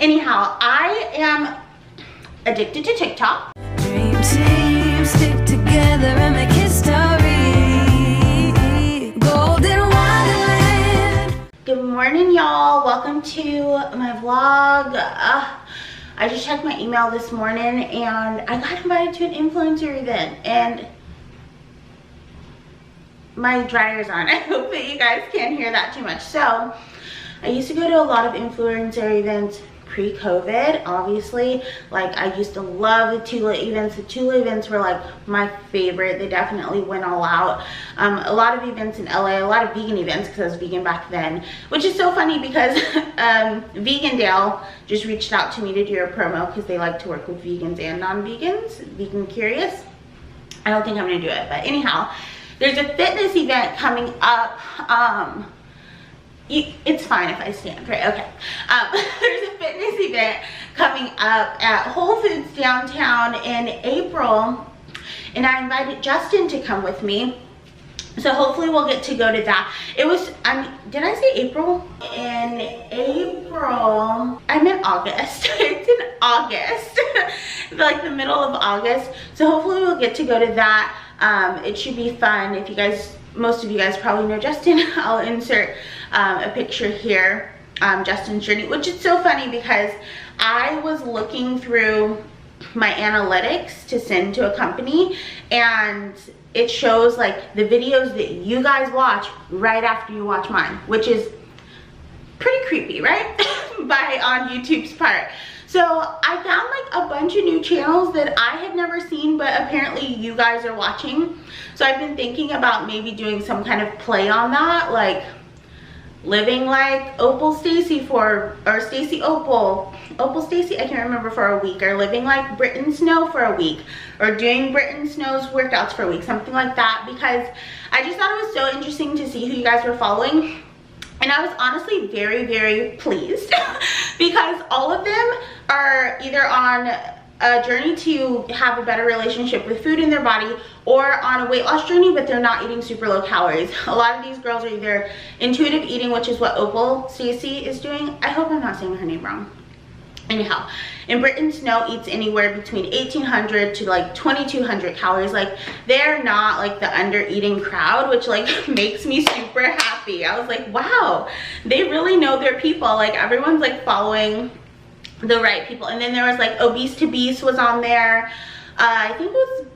Anyhow, I am addicted to TikTok. Dream team, stick together and make history. Golden Wonderland. Good morning, y'all. Welcome to my vlog. I just checked my email this morning and I got invited to an influencer event and my dryer's on. I hope that you guys can't hear that too much. So I used to go to a lot of influencer events pre-COVID, obviously. Like, I used to love the Tula events. The Tula events were like my favorite. They definitely went all out. A lot of events in LA, a lot of vegan events because I was vegan back then, which is so funny because Vegan Dale just reached out to me to do a promo because they like to work with vegans and non-vegans. Vegan Curious. I don't think I'm gonna do it, but anyhow, there's a fitness event coming up. It's fine if I stand, right? Okay. There's a fitness event coming up at Whole Foods downtown in April, and I invited Justin to come with me. So hopefully we'll get to go to that. It was, did I say April? In April, I meant August. It's in August, like the middle of August. So hopefully we'll get to go to that. It should be fun. If you guys, most of you guys probably know Justin, I'll insert a picture here, Justin's journey, which is so funny because I was looking through my analytics to send to a company and it shows like the videos that you guys watch right after you watch mine, which is pretty creepy, right? on YouTube's part. So I found like a bunch of new channels that I had never seen, but apparently you guys are watching. So I've been thinking about maybe doing some kind of play on that, like living like Opal Stacy or Stacy Opal Stacy, I can't remember, for a week, or living like Britton Snow for a week, or doing Britton Snow's workouts for a week, something like that, because I just thought it was so interesting to see who you guys were following. And I was honestly very, very pleased because all of them are either on a journey to have a better relationship with food in their body or on a weight loss journey, but they're not eating super low calories. A lot of these girls are either intuitive eating, which is what Opal Stacy is doing. I hope I'm not saying her name wrong. Anyhow, and Britton Snow eats anywhere between 1,800 to like 2,200 calories. Like, they're not like the under eating crowd, which like makes me super happy. I was like, wow, they really know their people. Like, everyone's like following the right people. And then there was like Obese to Beast was on there. I think it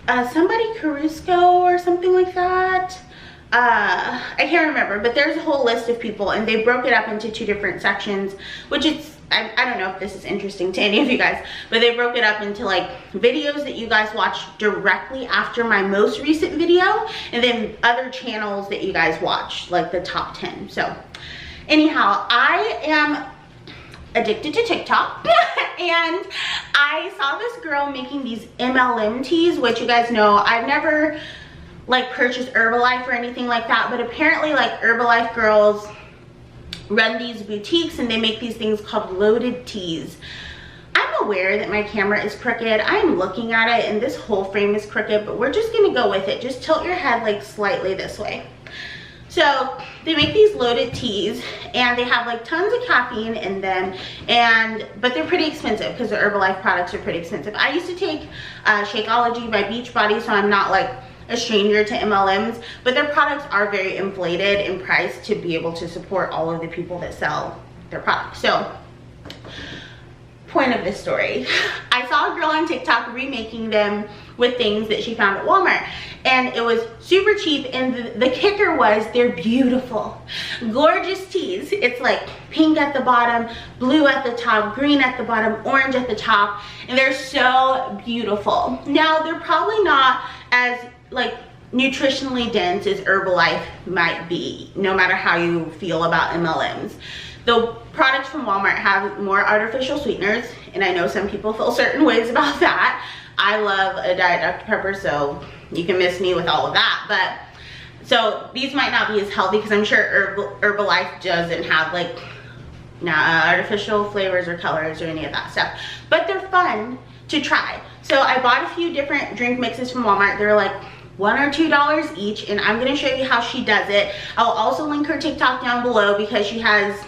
was somebody Carusco or something like that. I can't remember, but there's a whole list of people and they broke it up into 2 different sections, which it's, I don't know if this is interesting to any of you guys, but they broke it up into like videos that you guys watch directly after my most recent video, and then other channels that you guys watch, like the top 10. So anyhow, I am addicted to TikTok and I saw this girl making these MLM teas, which you guys know I've never like purchased Herbalife or anything like that, but apparently like Herbalife girls run these boutiques and they make these things called loaded teas. I'm aware that my camera is crooked. I'm looking at it and this whole frame is crooked, but we're just gonna go with it. Just tilt your head like slightly this way. So they make these loaded teas and they have like tons of caffeine in them, but they're pretty expensive because the Herbalife products are pretty expensive. I used to take Shakeology by Beachbody, so I'm not like a stranger to MLMs, but their products are very inflated in price to be able to support all of the people that sell their products. So, point of this story, I saw a girl on TikTok remaking them with things that she found at Walmart, and it was super cheap, and the kicker was they're beautiful, gorgeous teas. It's like pink at the bottom, blue at the top, green at the bottom, orange at the top, and they're so beautiful. Now, they're probably not as like nutritionally dense as Herbalife might be, no matter how you feel about MLMs. The products from Walmart have more artificial sweeteners, and I know some people feel certain ways about that. I love a Diet Dr. Pepper, so you can miss me with all of that. But so these might not be as healthy because I'm sure Herbalife doesn't have like artificial flavors or colors or any of that stuff, but they're fun to try. So I bought a few different drink mixes from Walmart. They're like $1 or $2 each, and I'm gonna show you how she does it. I'll also link her TikTok down below because she has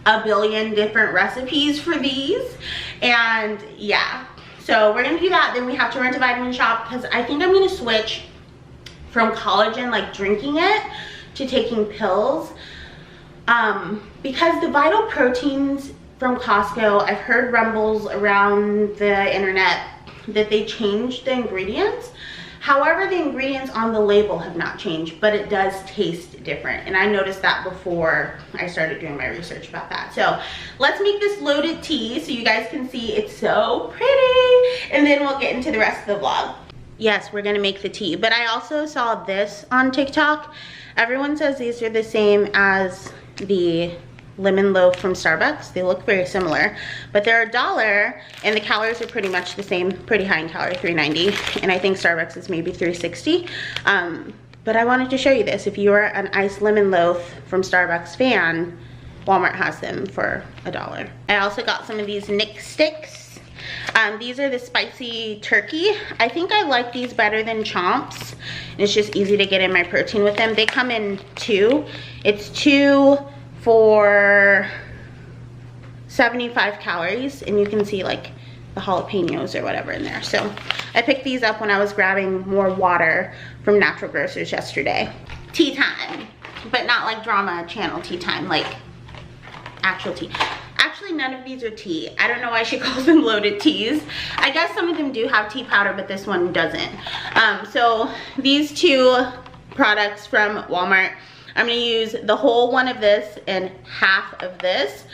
a billion different recipes for these. And yeah, so we're gonna do that. Then we have to rent a vitamin shop because I think I'm gonna switch from collagen, like drinking it, to taking pills. Because the Vital Proteins from Costco, I've heard rumbles around the internet that they changed the ingredients. However, the ingredients on the label have not changed, but it does taste different. And I noticed that before I started doing my research about that. So let's make this loaded tea so you guys can see it's so pretty. And then we'll get into the rest of the vlog. Yes, we're gonna make the tea. But I also saw this on TikTok. Everyone says these are the same as the lemon loaf from Starbucks. They look very similar, but they're $1 and the calories are pretty much the same, pretty high in calorie, 390, and I think Starbucks is maybe 360. But I wanted to show you this. If you are an iced lemon loaf from Starbucks fan, Walmart has them for $1. I also got some of these Nick sticks. These are the spicy turkey. I think I like these better than Chomps. It's just easy to get in my protein with them. They come in 2. It's 2 for 75 calories, and you can see like the jalapenos or whatever in there. So I picked these up when I was grabbing more water from Natural Grocers yesterday. Tea time, but not like drama channel tea time, like actual tea. Actually, none of these are tea. I don't know why she calls them loaded teas. I guess some of them do have tea powder, but this one doesn't. So these 2 products from Walmart, I'm gonna use the whole one of this and half of this,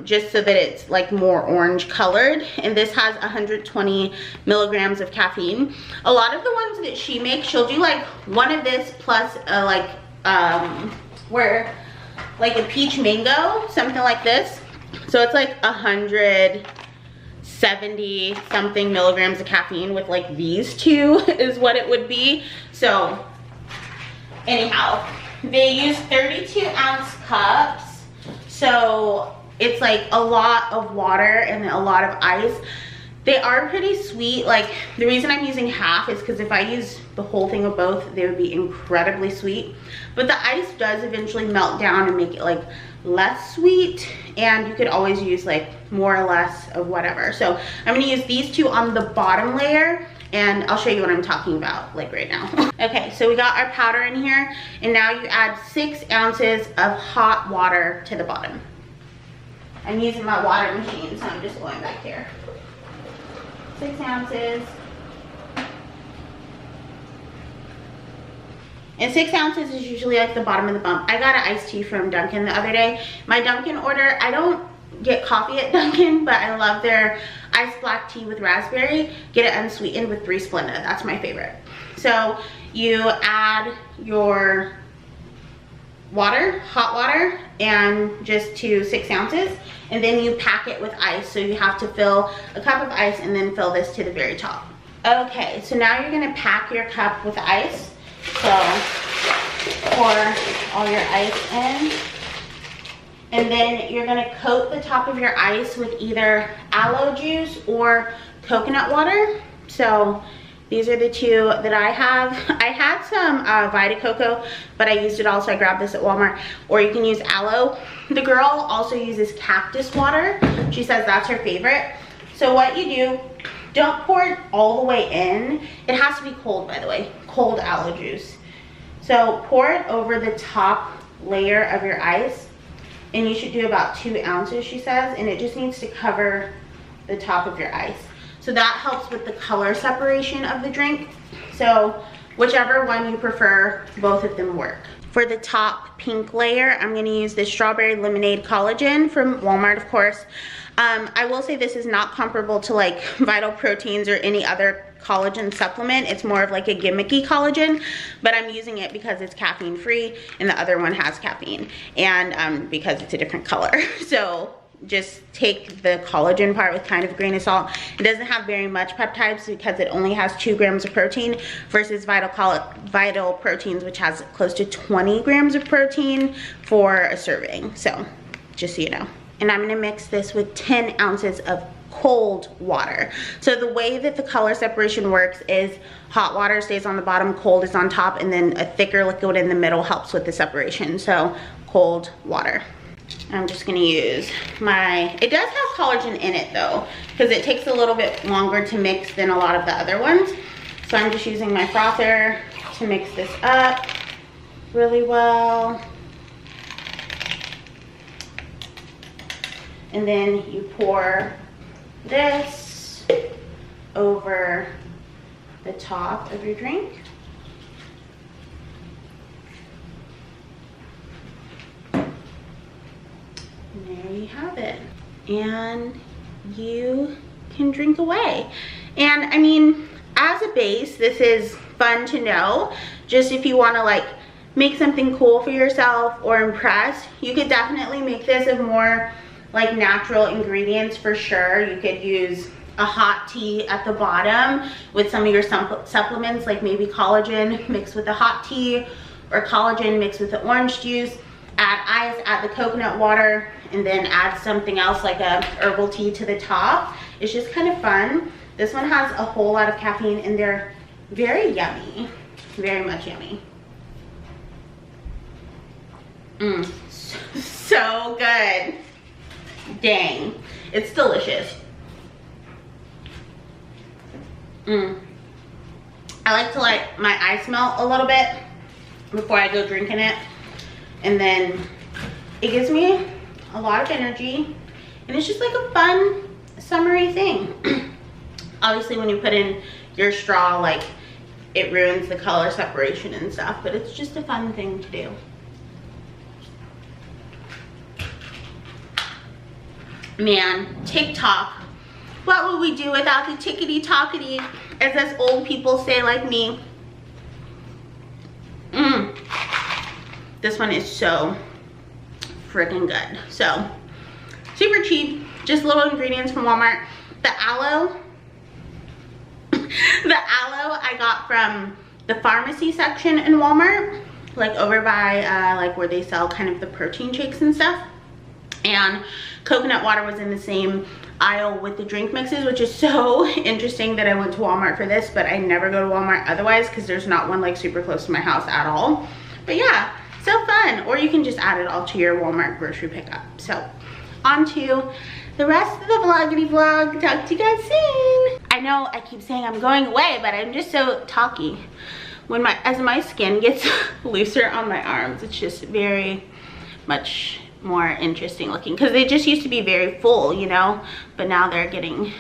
just so that it's like more orange colored. And this has 120 milligrams of caffeine. A lot of the ones that she makes, she'll do like one of this plus like a peach mango, something like this. So it's like 170 something milligrams of caffeine with like these 2 is what it would be. So anyhow, they use 32-ounce cups, so it's like a lot of water and a lot of ice. They are pretty sweet. Like, the reason I'm using half is because if I use the whole thing of both, they would be incredibly sweet. But the ice does eventually melt down and make it like less sweet, and you could always use like more or less of whatever. So I'm gonna use these 2 on the bottom layer, and I'll show you what I'm talking about like right now. Okay, so we got our powder in here, and now you add 6 ounces of hot water to the bottom. I'm using my water machine, so I'm just going back here. 6 ounces. And 6 ounces is usually like the bottom of the bump. I got an iced tea from Dunkin' the other day. My Dunkin' order, I don't get coffee at Dunkin', but I love their iced black tea with raspberry. Get it unsweetened with 3 Splenda. That's my favorite. So you add your water, hot water, and just to 6 ounces, and then you pack it with ice. So you have to fill a cup of ice and then fill this to the very top. Okay, so now you're gonna pack your cup with ice. So pour all your ice in, and then you're gonna coat the top of your ice with either aloe juice or coconut water. So these are the 2 that I have. I had some Vita Coco, but I used it all, so I grabbed this at Walmart. Or you can use aloe. The girl also uses cactus water. She says that's her favorite. So what you do, don't pour it all the way in. It has to be cold, by the way, cold aloe juice. So pour it over the top layer of your ice, and you should do about 2 ounces, she says, and it just needs to cover the top of your ice. So that helps with the color separation of the drink. So whichever one you prefer, both of them work. For the top pink layer, I'm gonna use the Strawberry Lemonade Collagen from Walmart, of course. I will say this is not comparable to like Vital Proteins or any other collagen supplement. It's more of like a gimmicky collagen, but I'm using it because it's caffeine free and the other one has caffeine, and because it's a different color. So just take the collagen part with kind of a grain of salt. It doesn't have very much peptides because it only has 2 grams of protein versus Vital Proteins, which has close to 20 grams of protein for a serving. So just so you know. And I'm gonna mix this with 10 ounces of cold water. So the way that the color separation works is hot water stays on the bottom, cold is on top, and then a thicker liquid in the middle helps with the separation. So cold water. I'm just gonna use my, it does have collagen in it though, because it takes a little bit longer to mix than a lot of the other ones. So I'm just using my frother to mix this up really well. And then you pour this over the top of your drink. And there you have it. And you can drink away. And I mean, as a base, this is fun to know. Just if you want to like make something cool for yourself or impress, you could definitely make this of more like natural ingredients for sure. You could use a hot tea at the bottom with some of your supplements, like maybe collagen mixed with the hot tea, or collagen mixed with the orange juice. Add ice, add the coconut water, and then add something else like a herbal tea to the top. It's just kind of fun. This one has a whole lot of caffeine and they're very yummy, very much yummy. So good. Dang, it's delicious. I like to let my ice melt a little bit before I go drinking it, and then it gives me a lot of energy, and it's just like a fun summery thing. Obviously when you put in your straw, like it ruins the color separation and stuff, but it's just a fun thing to do. Man, TikTok, what would we do without the tickety-tockety, as us old people say like me? This one is so freaking good. So, super cheap, just little ingredients from Walmart. The aloe I got from the pharmacy section in Walmart, like over by like where they sell kind of the protein shakes and stuff. And coconut water was in the same aisle with the drink mixes, which is so interesting that I went to Walmart for this, but I never go to Walmart otherwise because there's not one like super close to my house at all. But yeah, so fun. Or you can just add it all to your Walmart grocery pickup. So on to the rest of the vloggity vlog. Talk to you guys soon. I know I keep saying I'm going away, but I'm just so talky. As my skin gets looser on my arms, it's just very much more interesting looking, because they just used to be very full, you know, but now they're getting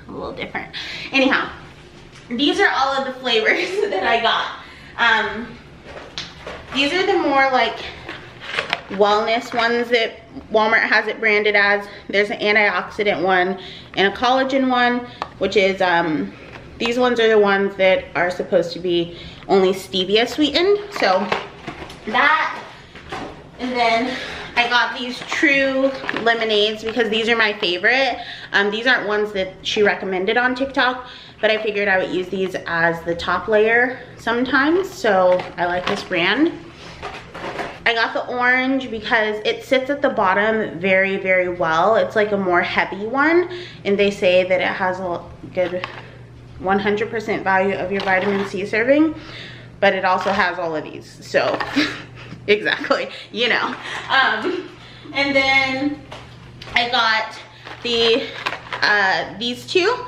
a little different. Anyhow, these are all of the flavors that I got. These are the more like wellness ones that Walmart has it branded as. There's an antioxidant one and a collagen one, which is these ones are the ones that are supposed to be only stevia sweetened. So that, and then I got these True lemonades because these are my favorite. These aren't ones that she recommended on TikTok, but I figured I would use these as the top layer sometimes, so I like this brand. I got the orange because it sits at the bottom very, very well. It's like a more heavy one, and they say that it has a good 100% value of your vitamin C serving, but it also has all of these, so exactly, you know. And then I got these two,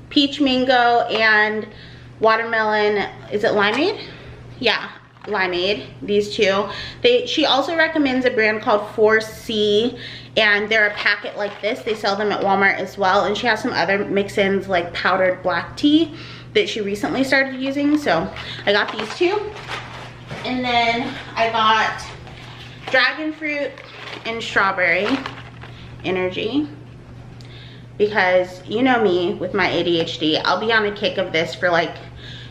peach mango and watermelon. Is it limeade? Yeah, limeade. These two. She also recommends a brand called 4C, and they're a packet like this. They sell them at Walmart as well, and she has some other mix-ins like powdered black tea that she recently started using. So I got these two. And then I got dragon fruit and strawberry energy, because you know me with my ADHD, I'll be on a kick of this for like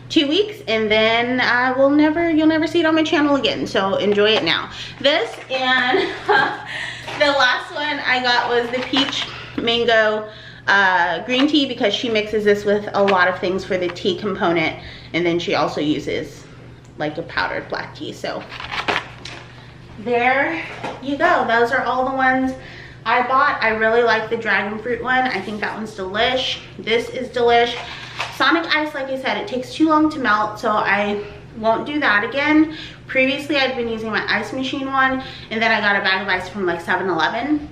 2 weeks, and then you'll never see it on my channel again. So enjoy it now. This, and the last one I got was the peach mango green tea, because she mixes this with a lot of things for the tea component, and then she also uses like a powdered black tea. So there you go. Those are all the ones I bought. I really like the dragon fruit one. I think that one's delish. This is delish. Sonic ice, like I said, it takes too long to melt, so I won't do that again. Previously, I'd been using my ice machine one, and then I got a bag of ice from like 7-Eleven,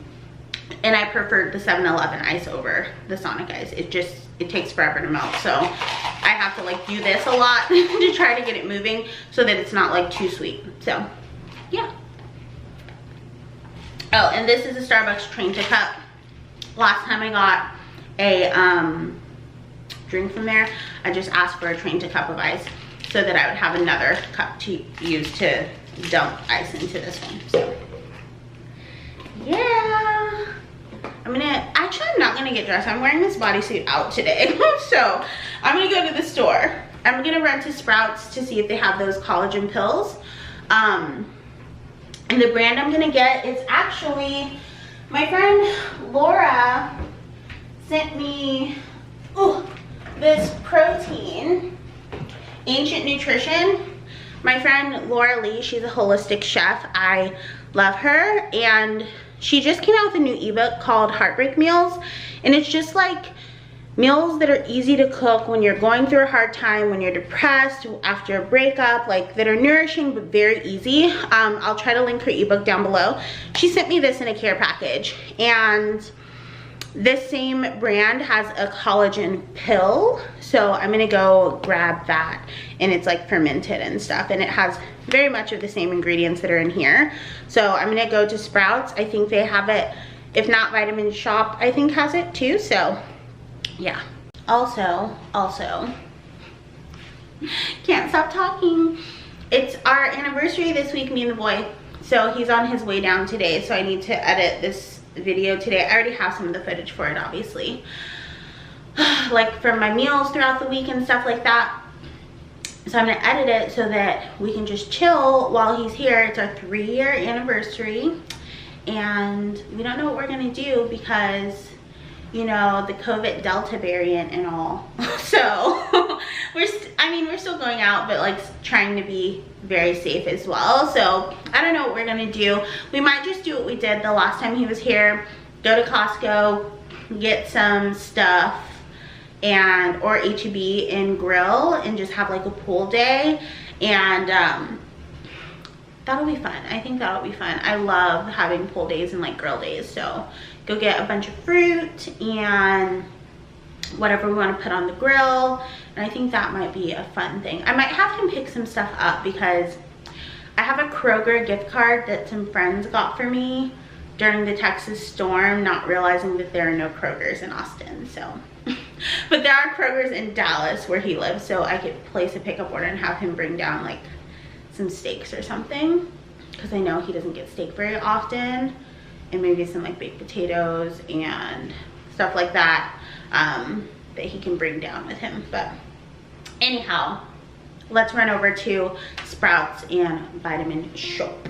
and I preferred the 7-Eleven ice over the Sonic ice. It takes forever to melt, so I have to like do this a lot to try to get it moving so that it's not like too sweet. So yeah. Oh, and this is a Starbucks Train to Cup. Last time I got a drink from there, I just asked for a Train to Cup of ice so that I would have another cup to use to dump ice into this one. So yeah, I'm not gonna get dressed. I'm wearing this bodysuit out today. So I'm gonna go to the store. I'm gonna run to Sprouts to see if they have those collagen pills. And the brand I'm gonna get is actually, my friend Laura sent me this protein, Ancient Nutrition. My friend Laura Lee, she's a holistic chef. I love her, and she just came out with a new ebook called Heartbreak Meals, and it's just like meals that are easy to cook when you're going through a hard time, when you're depressed, after a breakup, like that are nourishing but very easy. I'll try to link her ebook down below. She sent me this in a care package, and this same brand has a collagen pill, so I'm gonna go grab that, and it's like fermented and stuff, and it has very much of the same ingredients that are in here. So I'm gonna go to Sprouts. I think they have it. If not, Vitamin Shop I think has it too. So yeah. Also can't stop talking, it's our anniversary this week, me and the boy. So he's on his way down today, so I need to edit this video today. I already have some of the footage for it, obviously, like from my meals throughout the week and stuff like that. So I'm gonna edit it so that we can just chill while he's here. It's our 3-year anniversary, and we don't know what we're gonna do because, you know, the COVID Delta variant and all. So we're still going out, but like trying to be very safe as well. So I don't know what we're gonna do. We might just do what we did the last time he was here, go to Costco, get some stuff, and or H-E-B and grill and just have like a pool day, and that'll be fun. I think that'll be fun. I love having pool days and like grill days. So go get a bunch of fruit and whatever we want to put on the grill, and I think that might be a fun thing. I might have him pick some stuff up because I have a Kroger gift card that some friends got for me during the Texas storm, not realizing that there are no Krogers in Austin. So but there are Krogers in Dallas where he lives, so I could place a pickup order and have him bring down like some steaks or something, because I know he doesn't get steak very often, and maybe some like baked potatoes and stuff like that, that he can bring down with him. But anyhow, let's run over to Sprouts and Vitamin Shop.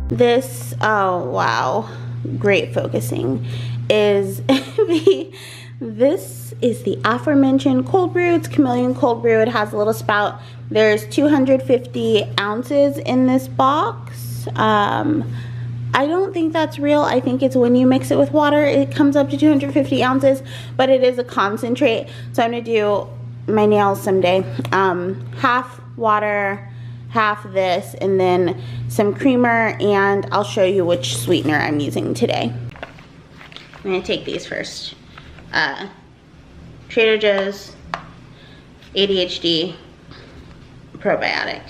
This, oh wow, great focusing, is this is the aforementioned cold brew. It's chameleon cold brew. It has a little spout. There's 250 ounces in this box. I don't think that's real. I think it's when you mix it with water, it comes up to 250 ounces, but it is a concentrate. So I'm gonna do my nails someday. Half water, half this, and then some creamer, and I'll show you which sweetener I'm using today. I'm gonna take these first. Trader Joe's ADHD probiotic.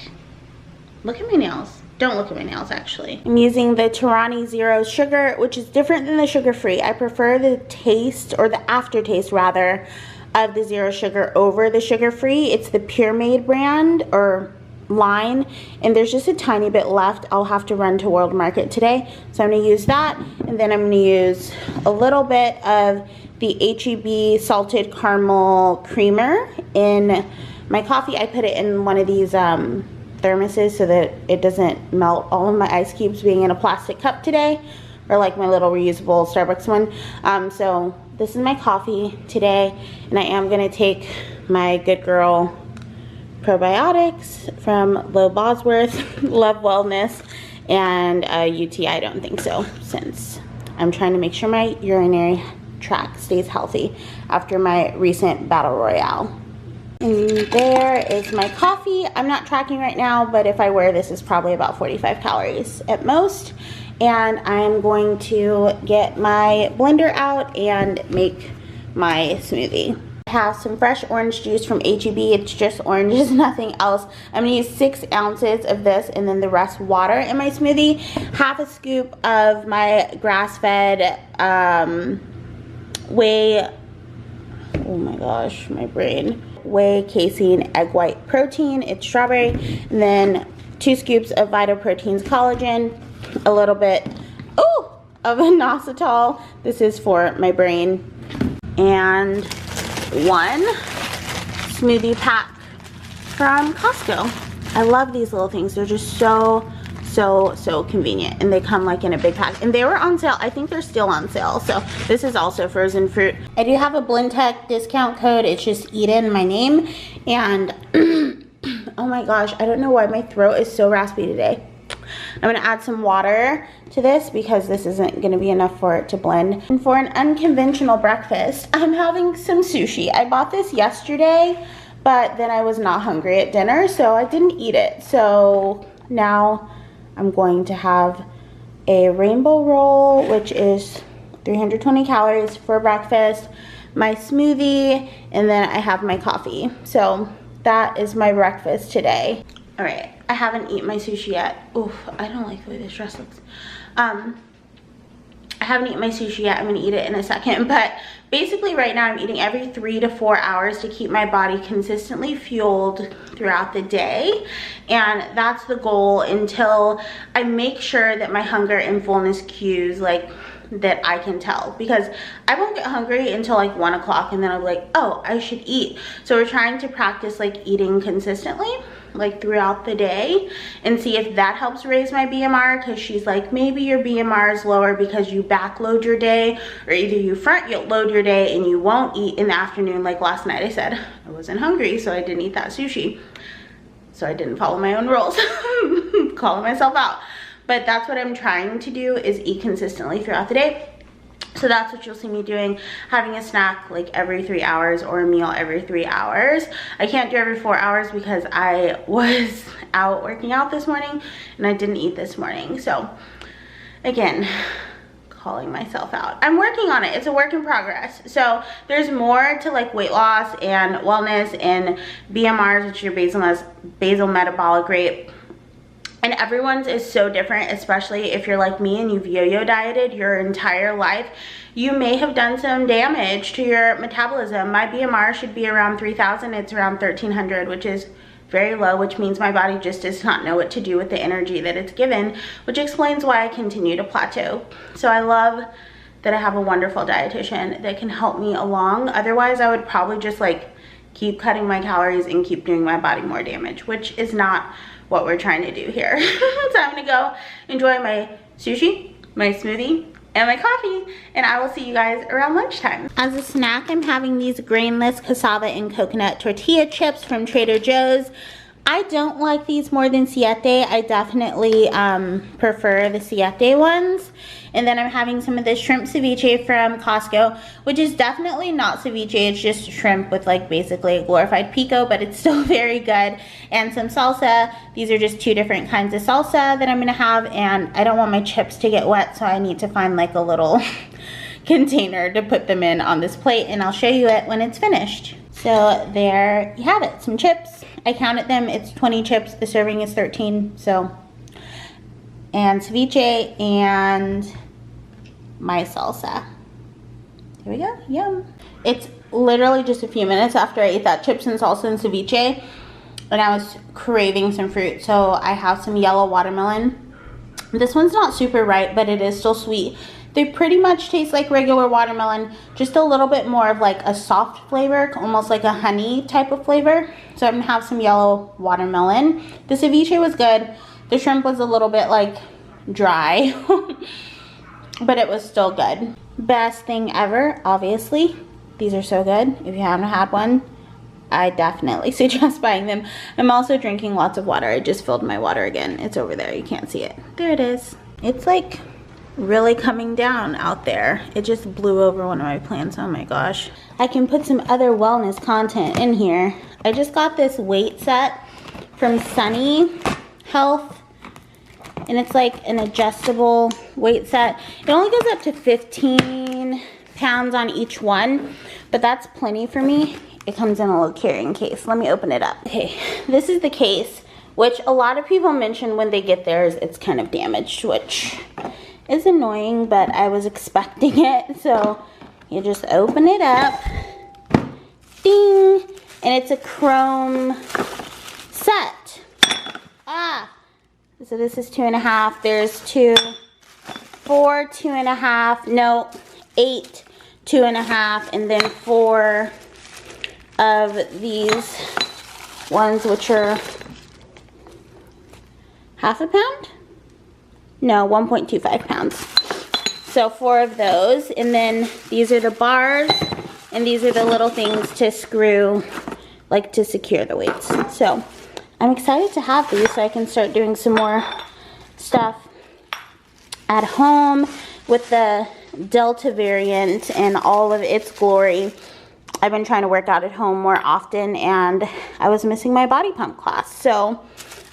Look at my nails. Don't look at my nails, actually. I'm using the Tirani Zero Sugar, which is different than the sugar-free. I prefer the taste, or the aftertaste rather, of the Zero Sugar over the sugar-free. It's the Pure Made brand, or line, and there's just a tiny bit left. I'll have to run to World Market today, so I'm going to use that, and then I'm going to use a little bit of the H-E-B salted caramel creamer in my coffee. I put it in one of these thermoses so that it doesn't melt all of my ice cubes being in a plastic cup today, or like my little reusable Starbucks one. So this is my coffee today, and I am going to take my Good Girl probiotics from Low Bosworth, Love Wellness, and UT I don't think so, since I'm trying to make sure my urinary tract stays healthy after my recent battle royale. And there is my coffee. I'm not tracking right now, but if I were, this is probably about 45 calories at most. And I'm going to get my blender out and make my smoothie. I have some fresh orange juice from H-E-B. It's just oranges, nothing else. I'm gonna use 6 ounces of this and then the rest water in my smoothie. Half a scoop of my grass-fed whey, oh my gosh, my brain. Whey casein egg white protein. It's strawberry. And then 2 scoops of Vital Proteins collagen. A little bit, of inositol. This is for my brain. And 1 smoothie pack from Costco. I love these little things. They're just so convenient, and they come like in a big pack, and they were on sale. I think they're still on sale. So this is also frozen fruit. I do have a Blendtec discount code. It's just Edyn, my name, and oh my gosh, I don't know why my throat is so raspy today. I'm gonna add some water to this because this isn't gonna be enough for it to blend. And for an unconventional breakfast, I'm having some sushi. I bought this yesterday, but then I was not hungry at dinner, so I didn't eat it. So now I'm going to have a rainbow roll, which is 320 calories for breakfast, my smoothie, and then I have my coffee. So that is my breakfast today. All right, I haven't eaten my sushi yet. Oof, I don't like the way this dress looks. I haven't eaten my sushi yet. I'm gonna eat it in a second, but basically right now I'm eating every 3 to 4 hours to keep my body consistently fueled throughout the day, and that's the goal until I make sure that my hunger and fullness cues, like, that I can tell, because I won't get hungry until like 1 o'clock, and then I'll be like, oh, I should eat. So we're trying to practice like eating consistently, like throughout the day, and see if that helps raise my BMR, because she's like, maybe your BMR is lower because you backload your day, or either you front load your day and you won't eat in the afternoon. Like last night I said I wasn't hungry, so I didn't eat that sushi, so I didn't follow my own rules. Calling myself out. But that's what I'm trying to do, is eat consistently throughout the day. So that's what you'll see me doing, having a snack like every 3 hours, or a meal every 3 hours. I can't do every 4 hours because I was out working out this morning and I didn't eat this morning. So again, calling myself out. I'm working on it. It's a work in progress. So there's more to like weight loss and wellness and BMRs, which is basal metabolic rate. And everyone's is so different, especially if you're like me and you've yo-yo dieted your entire life. You may have done some damage to your metabolism. My BMR should be around 3,000. It's around 1,300, which is very low, which means my body just does not know what to do with the energy that it's given, which explains why I continue to plateau. So I love that I have a wonderful dietitian that can help me along. Otherwise, I would probably just like keep cutting my calories and keep doing my body more damage, which is not what we're trying to do here. So I'm gonna go enjoy my sushi, my smoothie, and my coffee, and I will see you guys around lunchtime. As a snack, I'm having these grainless cassava and coconut tortilla chips from Trader Joe's. I don't like these more than Siete. I definitely prefer the Siete ones. And then I'm having some of this shrimp ceviche from Costco, which is definitely not ceviche. It's just shrimp with like basically a glorified pico, but it's still very good. And some salsa. These are just 2 different kinds of salsa that I'm gonna have, and I don't want my chips to get wet, so I need to find like a little container to put them in on this plate, and I'll show you it when it's finished. So there you have it, some chips I counted them. It's 20 chips. The serving is 13. So, and ceviche and my salsa. Here we go. Yum. It's literally just a few minutes after I ate that chips and salsa and ceviche, and I was craving some fruit. So I have some yellow watermelon. This one's not super ripe, but it is still sweet. They pretty much taste like regular watermelon, just a little bit more of like a soft flavor, almost like a honey type of flavor. So I'm gonna have some yellow watermelon. The ceviche was good. The shrimp was a little bit like dry, but it was still good. Best thing ever, obviously. These are so good. If you haven't had one, I definitely suggest buying them. I'm also drinking lots of water. I just filled my water again. It's over there. You can't see it. There it is. It's like really coming down out there. It just blew over one of my plants. Oh my gosh. I can put some other wellness content in here. I just got this weight set from Sunny Health, and it's like an adjustable weight set. It only goes up to 15 pounds on each one, but that's plenty for me. It comes in a little carrying case. Let me open it up. Okay, this is the case, which a lot of people mention when they get theirs, it's kind of damaged, which is annoying, but I was expecting it. So you just open it up, ding, and it's a chrome set. So this is 2.5. There's 2, 4, 2.5. No, 8, 2.5, and then 4 of these ones, which are half a pound. No, 1.25 pounds. So 4 of those, and then these are the bars, and these are the little things to screw, like to secure the weights. So I'm excited to have these so I can start doing some more stuff at home with the Delta variant and all of its glory. I've been trying to work out at home more often, and I was missing my body pump class. So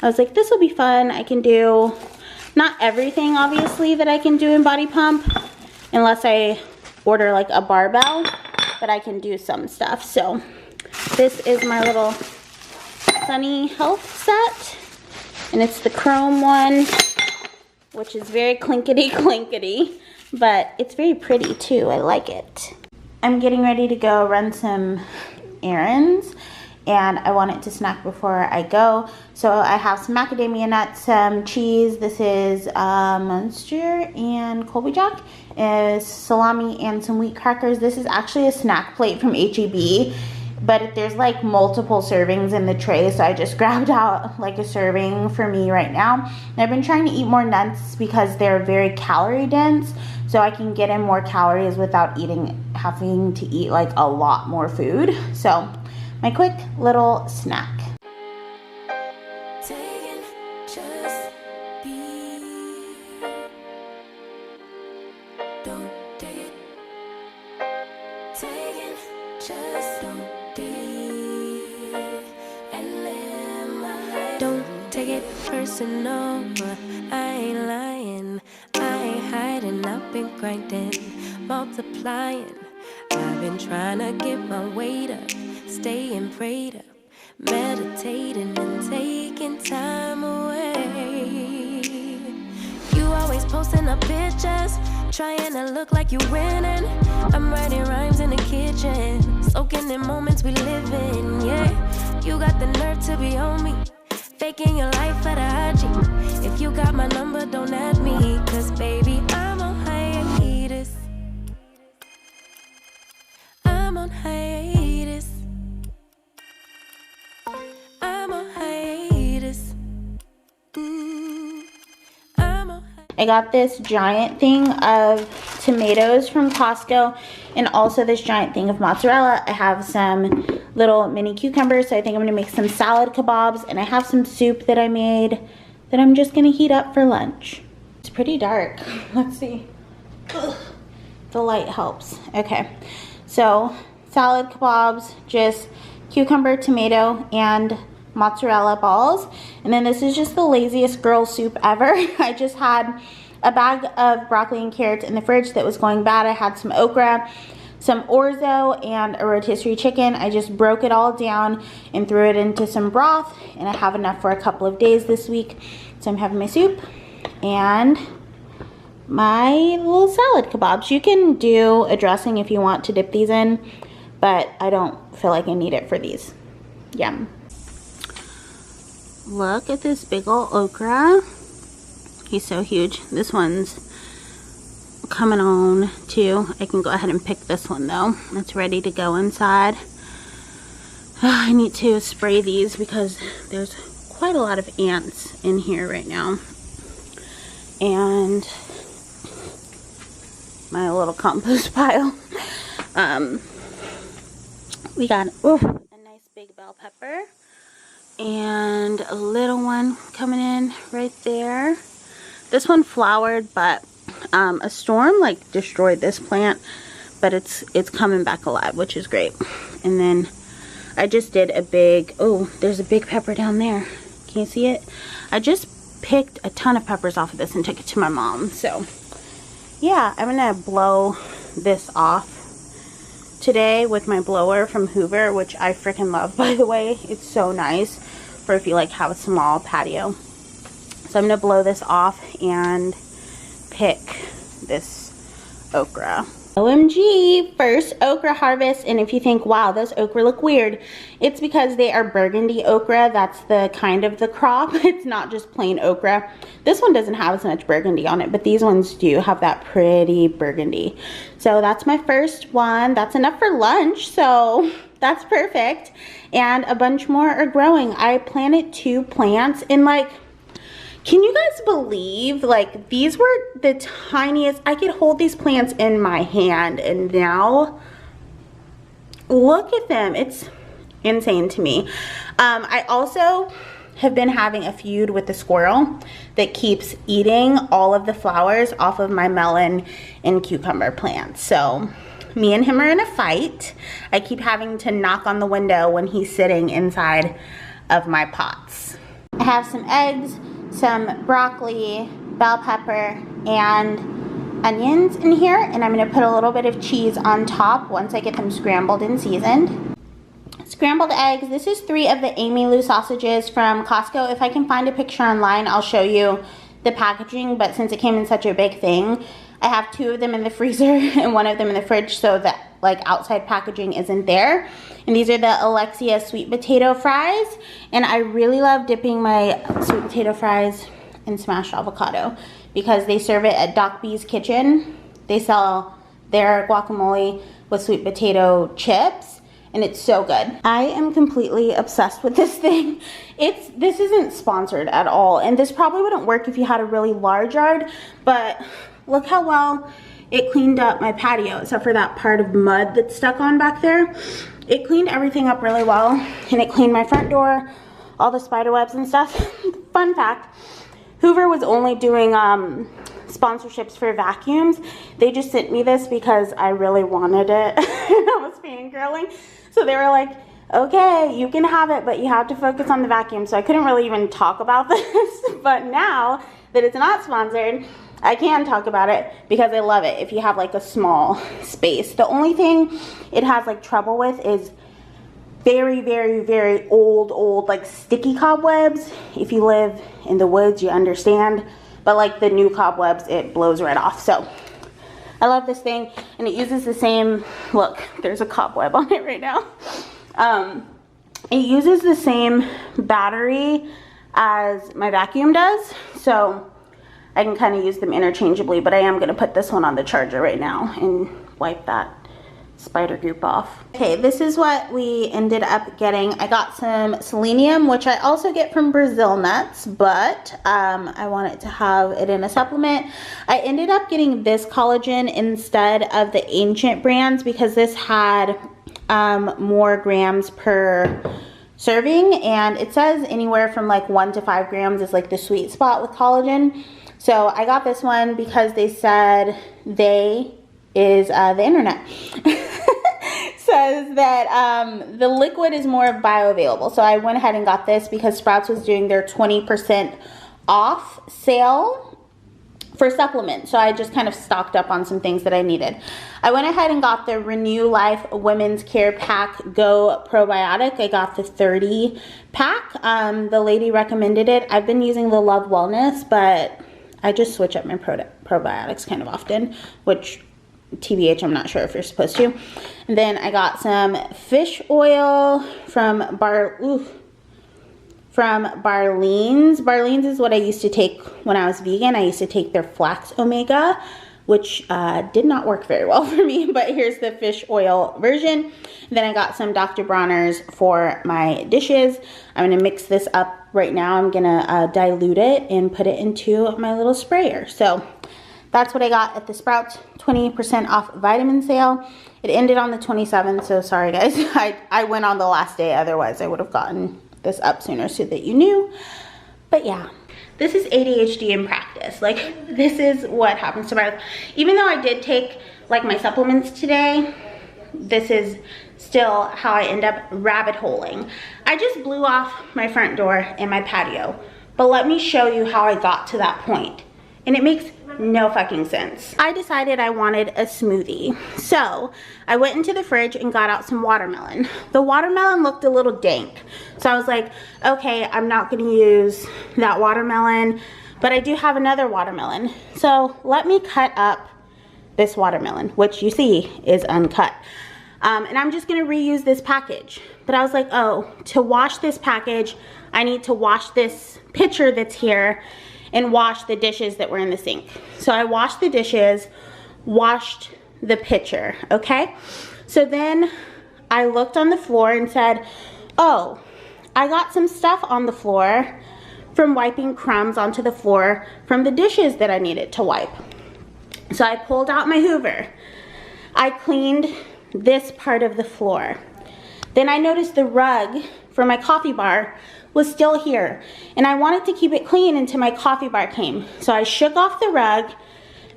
I was like, this will be fun. I can do not everything, obviously, that I can do in body pump, unless I order like a barbell, but I can do some stuff. So this is my little Sunny Health set, and it's the chrome one, which is very clinkety, but it's very pretty too. I like it. I'm getting ready to go run some errands, and I want it to snack before I go. So I have some macadamia nuts, some cheese. This is Munster and Colby Jack, is salami, and some wheat crackers. This is actually a snack plate from H-E-B, but there's like multiple servings in the tray, so I just grabbed out like a serving for me right now. And I've been trying to eat more nuts because they're very calorie dense, so I can get in more calories without having to eat like a lot more food. So my quick little snack. Don't take it personal, I ain't lying, I ain't hiding, I've been grinding, multiplying, I've been trying to get my weight up, staying prayed up, meditating and taking time away. You always posting up pictures, trying to look like you winning. I'm writing rhymes in the kitchen, soaking in moments we live in, yeah. You got the nerve to be on me, faking your life for the IG. If you got my number, don't add me, cause baby, I'm on hiatus. I'm on hiatus. I'm on hiatus. I'm on hiatus. I got this giant thing of tomatoes from Costco, and also this giant thing of mozzarella. I have some little mini cucumbers, so I think I'm gonna make some salad kebabs, and I have some soup that I made that I'm just gonna heat up for lunch. It's pretty dark. Let's see. Ugh. The light helps. Okay, so salad kebabs, just cucumber, tomato, and mozzarella balls. And then this is just the laziest girl soup ever. I just had a bag of broccoli and carrots in the fridge that was going bad. I had some okra, some orzo and a rotisserie chicken. I just broke it all down and threw it into some broth, and I have enough for a couple of days this week. So I'm having my soup and my little salad kebabs. You can do a dressing if you want to dip these in, but I don't feel like I need it for these. Yum. Look at this big ol' okra. He's so huge. This one's coming on too. I can go ahead and pick this one though. It's ready to go inside. I need to spray these because there's quite a lot of ants in here right now. And my little compost pile. We got a nice big bell pepper and a little one coming in right there. This one flowered, but a storm like destroyed this plant, but it's coming back alive, which is great. And then I just did a big, oh, there's a big pepper down there. Can you see it? I just picked a ton of peppers off of this and took it to my mom. So yeah, I'm gonna blow this off today with my blower from Hoover, which I freaking love, by the way. It's so nice for if you like have a small patio. So I'm gonna blow this off and pick this okra. OMG, first okra harvest. And if you think, wow, those okra look weird, it's because they are burgundy okra. That's the kind of the crop. It's not just plain okra. This one doesn't have as much burgundy on it, but these ones do have that pretty burgundy. So that's my first one. That's enough for lunch, so that's perfect. And a bunch more are growing. I planted 2 plants in like, can you guys believe, like, these were the tiniest. I could hold these plants in my hand, and now look at them. It's insane to me. I also have been having a feud with the squirrel that keeps eating all of the flowers off of my melon and cucumber plants. So me and him are in a fight. I keep having to knock on the window when he's sitting inside of my pots. I have some eggs, some broccoli, bell pepper, and onions in here, and I'm going to put a little bit of cheese on top once I get them scrambled and seasoned. Scrambled eggs. This is 3 of the Amy Lou sausages from Costco. If I can find a picture online, I'll show you the packaging, but since it came in such a big thing, I have 2 of them in the freezer and 1 of them in the fridge, so that like outside packaging isn't there. And these are the Alexia sweet potato fries, and I really love dipping my sweet potato fries in smashed avocado because they serve it at Doc B's Kitchen. They sell their guacamole with sweet potato chips, and it's so good. I am completely obsessed with this thing. This isn't sponsored at all, and this probably wouldn't work if you had a really large yard, but look how well it cleaned up my patio, except for that part of mud that's stuck on back there. It cleaned everything up really well, and it cleaned my front door, all the spider webs and stuff. Fun fact, Hoover was only doing sponsorships for vacuums. They just sent me this because I really wanted it. I was fangirling. So they were like, okay, you can have it, but you have to focus on the vacuum. So I couldn't really even talk about this, but now that it's not sponsored, I can talk about it because I love it if you have like a small space. The only thing it has like trouble with is very, very, very old like sticky cobwebs. If you live in the woods, you understand. But like the new cobwebs, it blows right off. So I love this thing, and it uses the same, look, there's a cobweb on it right now. It uses the same battery as my vacuum does. So I can kind of use them interchangeably, but I am going to put this one on the charger right now and wipe that spider goop off. Okay, this is what we ended up getting. I got some selenium, which I also get from Brazil nuts, but I wanted to have it in a supplement. I ended up getting this collagen instead of the ancient brands because this had more grams per serving, and it says anywhere from like 1 to 5 grams is like the sweet spot with collagen. So I got this one because they said the internet says that the liquid is more bioavailable. So I went ahead and got this because Sprouts was doing their 20% off sale for supplements. So I just kind of stocked up on some things that I needed. I went ahead and got the Renew Life Women's Care Pack Go Probiotic. I got the 30 pack. The lady recommended it. I've been using the Love Wellness, but I just switch up my probiotics kind of often, which TBH, I'm not sure if you're supposed to. And then I got some fish oil from Barleans. Barleans is what I used to take when I was vegan. I used to take their Flax Omega, which did not work very well for me, but here's the fish oil version. Then I got some Dr. Bronner's for my dishes. I'm gonna mix this up right now. I'm gonna dilute it and put it into my little sprayer. So that's what I got at the Sprouts 20% off vitamin sale. It ended on the 27th, so sorry guys. I went on the last day, otherwise I would have gotten this up sooner so that you knew. But yeah, this is ADHD in practice. Like, this is what happens to my life. Even though I did take like my supplements today, this is still how I end up rabbit holing. I just blew off my front door and my patio, but let me show you how I got to that point. And it makes no fucking sense. I decided I wanted a smoothie. So I went into the fridge and got out some watermelon. The watermelon looked a little dank. So I was like, okay, I'm not gonna use that watermelon, but I do have another watermelon. So let me cut up this watermelon, which you see is uncut. And I'm just gonna reuse this package. But I was like, oh, to wash this package, I need to wash this pitcher that's here and wash the dishes that were in the sink. So I washed the dishes, washed the pitcher, okay? So then I looked on the floor and said, oh, I got some stuff on the floor from wiping crumbs onto the floor from the dishes that I needed to wipe. So I pulled out my Hoover. I cleaned this part of the floor. Then I noticed the rug for my coffee bar was still here, and I wanted to keep it clean until my coffee bar came. So I shook off the rug,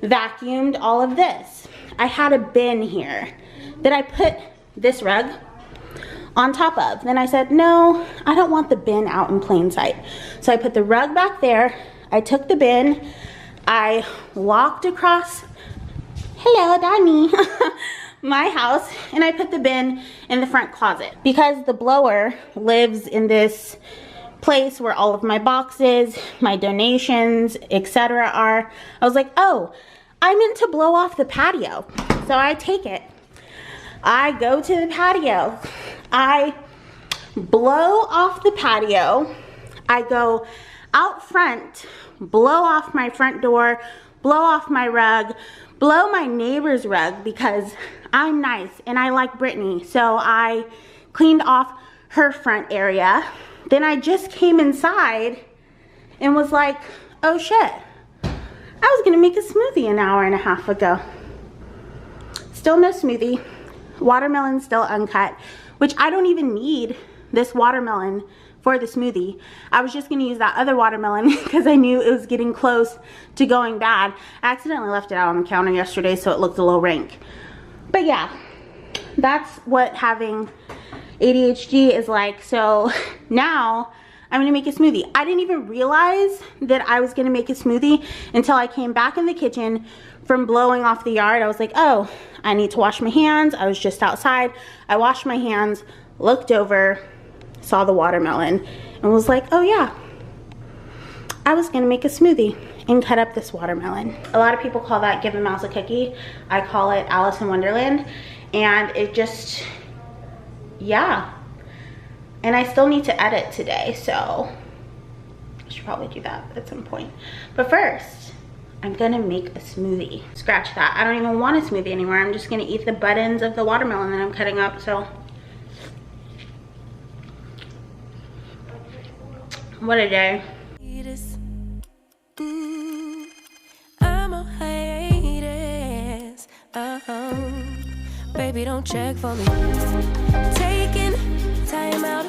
vacuumed all of this. I had a bin here that I put this rug on top of. Then I said, no, I don't want the bin out in plain sight. So I put the rug back there, I took the bin, I walked across, hello, Danny, my house, and I put the bin in the front closet. Because the blower lives in this place where all of my boxes, my donations, etc. are, I was like, oh, I meant to blow off the patio. So I take it, I go to the patio, I blow off the patio, I go out front, blow off my front door, blow off my rug, blow my neighbor's rug because I'm nice and I like Brittany. So I cleaned off her front area. Then I just came inside and was like, oh shit, I was gonna make a smoothie an hour and a half ago. Still no smoothie. Watermelon still uncut, which I don't even need this watermelon for the smoothie. I was just gonna use that other watermelon because I knew it was getting close to going bad. I accidentally left it out on the counter yesterday, so it looked a little rank. But yeah, that's what having ADHD is like. So now I'm gonna make a smoothie. I didn't even realize that I was gonna make a smoothie until I came back in the kitchen from blowing off the yard. I was like, oh, I need to wash my hands. I was just outside. I washed my hands, looked over, saw the watermelon, and was like, oh yeah, I was gonna make a smoothie and cut up this watermelon. A lot of people call that give a mouse a cookie. I call it Alice in Wonderland. And it just, yeah. And I still need to edit today, so I should probably do that at some point. But first, I'm gonna make a smoothie. Scratch that. I don't even want a smoothie anymore. I'm just gonna eat the butt ends of the watermelon that I'm cutting up, so. What a day. I'm a hiatus. Baby, don't check for me. Taking time out.